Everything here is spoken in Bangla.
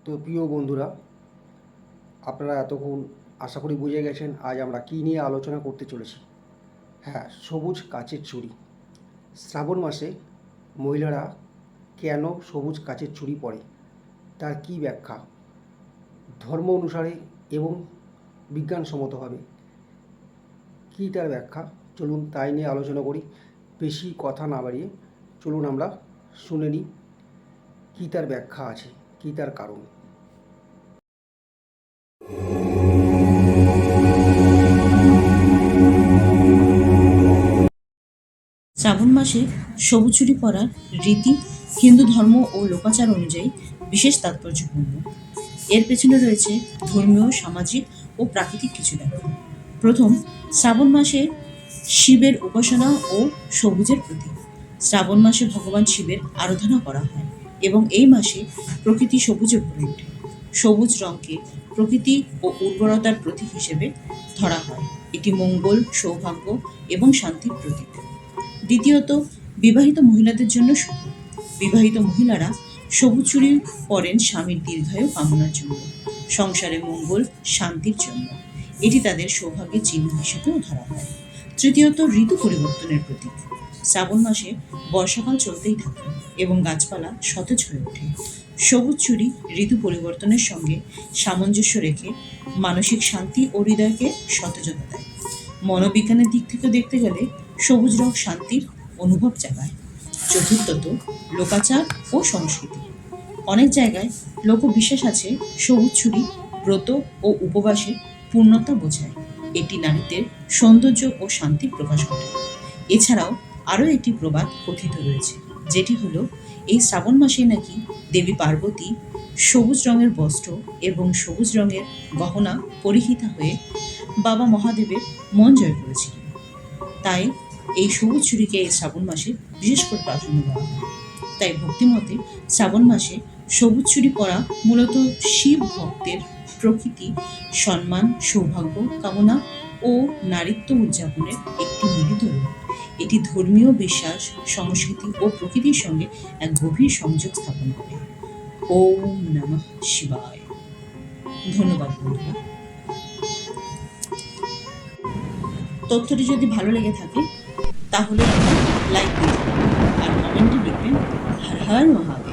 তো প্রিয় বন্ধুরা, আপনারা এতক্ষণ আশা করি বুঝে গেছেন আজ আমরা কী নিয়ে আলোচনা করতে চলেছি। হ্যাঁ, সবুজ কাচের চুড়ি। শ্রাবণ মাসে মহিলারা কেন সবুজ কাচের চুড়ি পরে, তার কী ব্যাখ্যা ধর্ম অনুসারে এবং বিজ্ঞানসম্মতভাবে কী তার ব্যাখ্যা, চলুন তাই নিয়ে আলোচনা করি। বেশি কথা না বাড়িয়ে চলুন আমরা শুনে নিই কী তার ব্যাখ্যা আছে, কী তার কারণ। শ্রাবণ মাসে সবুজ চুড়ি পরার রীতি হিন্দু ধর্ম ও লোকাচার অনুযায়ী বিশেষ তাৎপর্যপূর্ণ। এর পেছনে রয়েছে ধর্মীয়, সামাজিক ও প্রাকৃতিক কিছু ব্যাখ্যা। প্রথম, শ্রাবণ মাসে শিবের উপাসনা ও সবুজের প্রতীক। শ্রাবণ মাসে ভগবান শিবের আরাধনা করা হয় এবং এই মাসে প্রকৃতি সবুজে ভরে ওঠে। সবুজ রঙকে প্রকৃতি ও উর্বরতার প্রতীক হিসেবে ধরা হয়। এটি মঙ্গল, সৌভাগ্য এবং শান্তির প্রতীক। দ্বিতীয়ত, বিবাহিত মহিলাদের জন্য শুভ। বিবাহিত মহিলারা সবুজ চুড়ি পরেন স্বামীর দীর্ঘায়ু কামনার জন্য, সংসারে মঙ্গল, শান্তির জন্য। এটি তাদের সৌভাগ্যের চিহ্ন হিসেবেও ধরা হয়। তৃতীয়ত, ঋতু পরিবর্তনের প্রতীক। শ্রাবণ মাসে বর্ষাকাল চলতেই থাকে এবং গাছপালা সতেজ হয়ে ওঠে। সবুজ চুড়ি ঋতু পরিবর্তনের সঙ্গে সামঞ্জস্য রেখে মানসিক শান্তি ও হৃদয়কে সতেজতা দেয়। মনোবিজ্ঞানের দিক থেকে দেখতে গেলে সবুজ রং শান্তির অনুভব জাগায়। চতুর্থত, লোকাচার ও সংস্কৃতি। অনেক জায়গায় লোকবিশ্বাস আছে সবুজ চুড়ি ব্রত ও উপবাসে পূর্ণতা বোঝায়। এটি নারীদের সৌন্দর্য ও শান্তির প্রকাশ ঘটে। এছাড়াও আরও একটি প্রবাদ কথিত রয়েছে, যেটি হলো এই শ্রাবণ মাসে নাকি দেবী পার্বতী সবুজ রঙের বস্ত্র এবং সবুজ রঙের গহনা পরিহিতা হয়ে বাবা মহাদেবের মন জয় করেছিলেন। তাই এই সবুজ চুড়িকে এই শ্রাবণ মাসে বিশেষ করে প্রাধান্য দেওয়া হয়। তাই ভক্তিমতে শ্রাবণ মাসে সবুজ চুড়ি পরা মূলত শিব ভক্তের প্রকৃতি, সম্মান, সৌভাগ্য কামনা ও নারীত্ব উদযাপনের একটি মিলিত রূপ। এটি ধর্মীয় বিশ্বাস, সংস্কৃতি ও প্রকৃতির সঙ্গে এক গভীর সংযোগ স্থাপন করে। ওম নমঃ শিবায়। ধন্যবাদ বন্ধুরা। তথ্যটি যদি ভালো লেগে থাকে তাহলে লাইক দিন আর কমেন্টে লিখবেন হর হর মহাদেব।